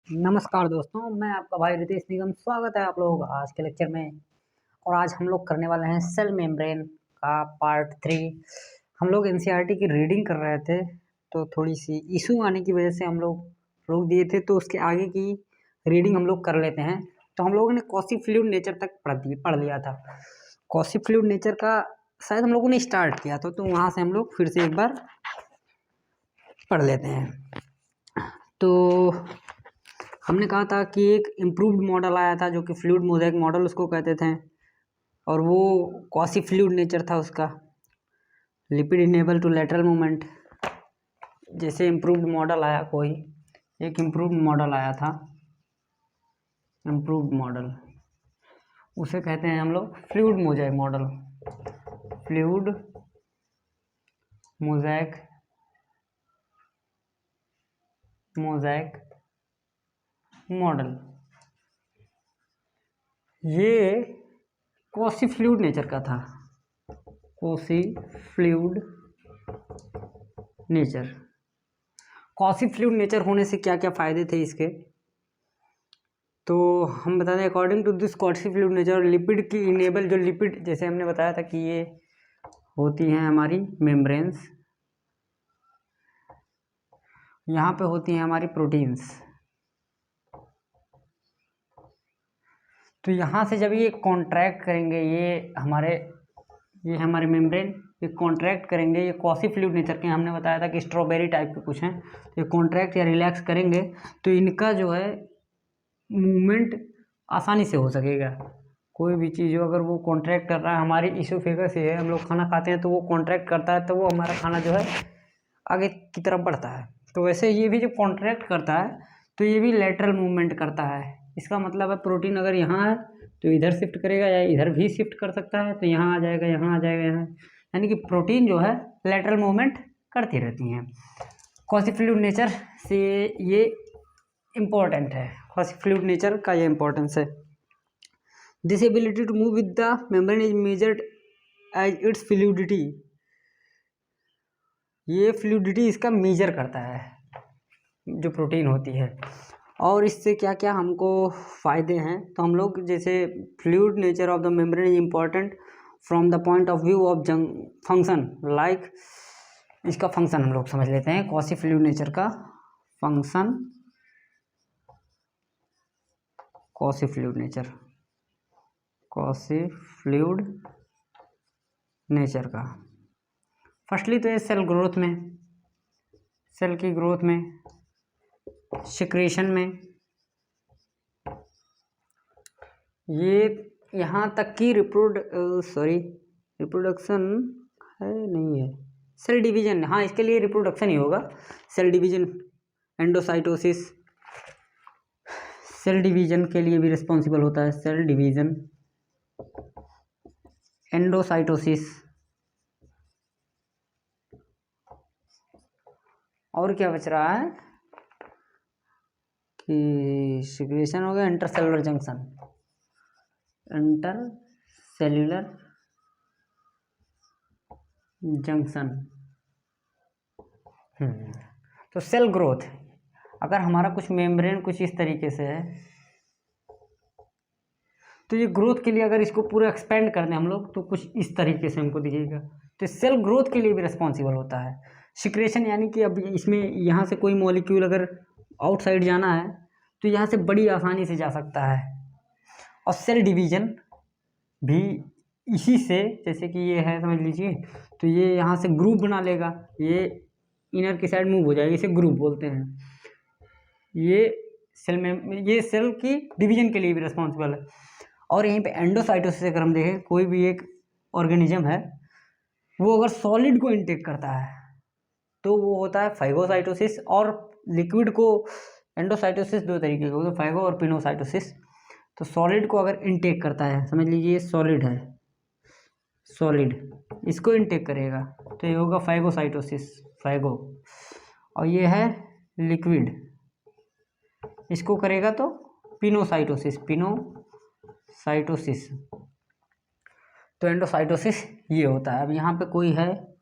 नमस्कार दोस्तों, मैं आपका भाई रितेश निगम। स्वागत है आप लोगों का आज के लेक्चर में। और आज हम लोग करने वाले हैं सेल मेम्ब्रेन का पार्ट 3। हम लोग एनसीईआरटी की रीडिंग कर रहे थे, तो थोड़ी सी इशू आने की वजह से हम लोग रोक दिए थे। तो उसके आगे की रीडिंग हम लोग कर लेते हैं। तो हम लोगों ने कॉसी फ्लूइड नेचर तक पढ़ लिया था। कॉसी फ्लूइड नेचर का शायद हम लोगों ने स्टार्ट किया था, तो वहाँ से हम लोग फिर से एक बार पढ़ लेते हैं। तो हमने कहा था कि एक इम्प्रूव्ड मॉडल आया था जो कि फ्लूइड मोज़ेक मॉडल उसको कहते थे, और वो क्वासी फ्लूइड नेचर था उसका। Lipid enable to lateral movement. जैसे इम्प्रूव्ड मॉडल आया, कोई एक इम्प्रूव्ड मॉडल आया था, इम्प्रूव्ड मॉडल उसे कहते हैं हम लोग fluid mosaic model. Fluid mosaic model ये क्वासी फ्लूइड नेचर का था। Quasi fluid nature. Quasi fluid nature होने से क्या क्या फ़ायदे थे इसके, तो हम बता दें। According to this quasi fluid nature, lipid की इनेबल, जो लिपिड जैसे हमने बताया था कि ये होती हैं हमारी मेम्ब्रेन्स, यहाँ पे होती हैं हमारी प्रोटीन्स। तो यहाँ से जब ये कॉन्ट्रैक्ट करेंगे, ये हमारे मेम्ब्रेन ये कॉन्ट्रैक्ट करेंगे। ये क्वासी फ्लूइड नेचर के, हमने बताया था कि स्ट्रॉबेरी टाइप के कुछ हैं। तो ये कॉन्ट्रैक्ट या रिलैक्स करेंगे तो इनका जो है मूवमेंट आसानी से हो सकेगा। कोई भी चीज़ हो, अगर वो कॉन्ट्रैक्ट कर रहा है, हमारी इसोफेगस है, हम लोग खाना खाते हैं तो वो कॉन्ट्रैक्ट करता है, तो वो हमारा खाना जो है आगे की तरफ बढ़ता है। तो वैसे ये भी जब कॉन्ट्रैक्ट करता है तो ये भी लेटरल मूवमेंट करता है। इसका मतलब है प्रोटीन अगर यहाँ है तो इधर शिफ्ट करेगा, या इधर भी शिफ्ट कर सकता है, तो यहाँ आ जाएगा, यहाँ आ जाएगा, यहाँ। यानी कि प्रोटीन जो है लेटरल मूवमेंट करती रहती हैं। क्वासी फ्लूइड नेचर से ये इम्पोर्टेंट है, क्वासी फ्लूइड नेचर का ये इम्पोर्टेंस है। This ability to move with the membrane is measured as its fluidity. ये फ्लूइडिटी इसका मेजर करता है, जो प्रोटीन होती है। और इससे क्या क्या हमको फ़ायदे हैं, तो हम लोग जैसे fluid nature of the membrane is important from the point of view of function. Like इसका फंक्शन हम लोग समझ लेते हैं। क्वासी फ्लूइड नेचर का function, quasi fluid nature, quasi fluid nature का फर्स्टली तो ये सेल ग्रोथ में, सेल की ग्रोथ में, सिक्रेशन में, ये यहाँ तक कि रिप्रोडक्शन है नहीं है, सेल डिवीजन। हाँ, इसके लिए रिप्रोडक्शन ही होगा। Cell division, endocytosis, cell division के लिए भी रिस्पॉन्सिबल होता है। सेल डिवीजन, एंडोसाइटोसिस, और क्या बच रहा है कि सिक्रेशन हो गया, इंटरसेलुलर जंक्शन, इंटरसेल्युलर जंक्शन। तो सेल ग्रोथ, अगर हमारा कुछ मेम्ब्रेन कुछ इस तरीके से है, तो ये ग्रोथ के लिए अगर इसको पूरा एक्सपेंड कर दें हम लोग, तो कुछ इस तरीके से हमको दिखेगा। तो सेल ग्रोथ के लिए भी रिस्पॉन्सिबल होता है। सिक्रेशन यानी कि अब इसमें यहाँ से कोई मॉलिक्यूल अगर आउटसाइड जाना है तो यहाँ से बड़ी आसानी से जा सकता है। और सेल डिवीजन भी इसी से, जैसे कि ये है समझ लीजिए, तो ये यहाँ से ग्रुप बना लेगा, ये इनर की साइड मूव हो जाएगा, इसे ग्रुप बोलते हैं। ये सेल की डिवीजन के लिए भी रिस्पॉन्सिबल है। और यहीं पे एंडोसाइटोसिस अगर हम देखें, कोई भी एक ऑर्गेनिज्म है वो अगर सॉलिड को इनटेक करता है तो वो होता है फाइगोसाइटोसिस, और लिक्विड को, एंडोसाइटोसिस दो तरीके के होते हैं, फाइगो और पिनोसाइटोसिस। तो सॉलिड को अगर इनटेक करता है, समझ लीजिए सॉलिड है, सॉलिड इसको इनटेक करेगा तो ये होगा फाइगोसाइटोसिस, फाइगो। और ये है लिक्विड, इसको करेगा तो पिनोसाइटोसिस, पिनोसाइटोसिस। तो एंडोसाइटोसिस ये होता है। अब यहाँ पे कोई है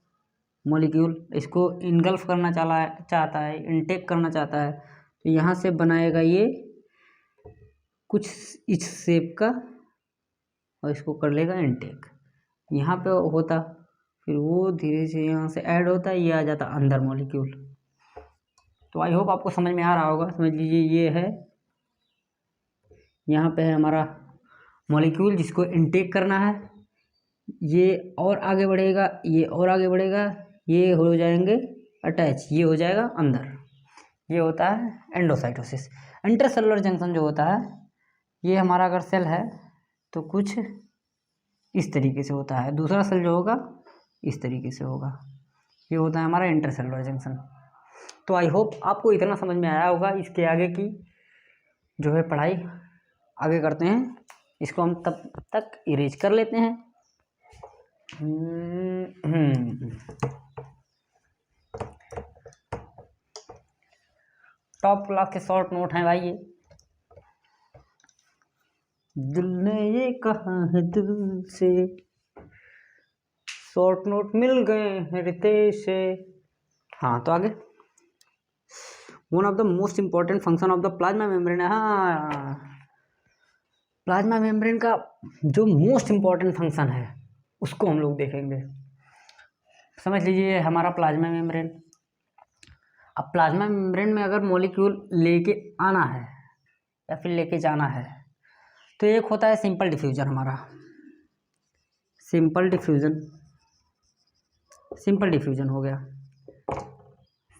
मॉलिक्यूल, इसको इनगल्फ करना चाहता है, इनटेक करना चाहता है, तो यहाँ से बनाएगा ये कुछ इस शेप का और इसको कर लेगा इनटेक। यहाँ पे होता, फिर वो धीरे से यहाँ से ऐड होता है, ये आ जाता अंदर मॉलिक्यूल। तो आई होप आपको समझ में आ रहा होगा। समझ लीजिए ये है, यहाँ पे है हमारा मॉलिक्यूल जिसको इनटेक करना है। ये और आगे बढ़ेगा, ये और आगे बढ़ेगा, ये हो जाएंगे अटैच, ये हो जाएगा अंदर। ये होता है एंडोसाइटोसिस। इंटरसेलुलर जंक्शन जो होता है, ये हमारा अगर सेल है तो कुछ इस तरीके से होता है, दूसरा सेल जो होगा इस तरीके से होगा। ये होता है हमारा इंटरसेलुलर जंक्शन। तो आई होप आपको इतना समझ में आया होगा। इसके आगे की जो है पढ़ाई आगे करते हैं। इसको हम तब तक इरेज कर लेते हैं। टॉप क्लास के शॉर्ट नोट हैं भाई ये। दिल ने ये कहा है दिल से, शॉर्ट नोट मिल गए हैं रितेश से। हाँ तो आगे, one of the most important function of the plasma membrane. हाँ, प्लाज्मा मेम्ब्रेन का जो मोस्ट इम्पॉर्टेंट फंक्शन है उसको हम लोग देखेंगे। समझ लीजिए हमारा प्लाज्मा मेम्ब्रेन। अब प्लाज्मा मेम्ब्रेन में अगर मॉलिक्यूल लेके आना है या फिर लेके जाना है तो एक होता है सिंपल डिफ्यूजन। हमारा सिंपल डिफ्यूजन हो गया।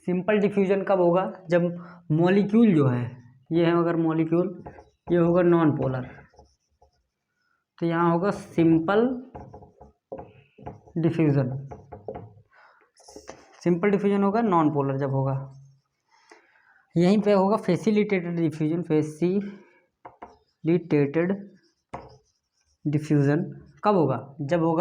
सिंपल डिफ्यूजन कब होगा? जब मॉलिक्यूल जो है, ये है अगर मॉलिक्यूल, ये होगा नॉन पोलर, तो यहाँ होगा सिंपल डिफ्यूजन। सिंपल डिफ्यूजन होगा नॉन पोलर जब होगा। यहीं पे होगा फैसिलिटेटेड डिफ्यूजन। फैसिलिटेटेड डिफ्यूजन कब होगा? जब होगा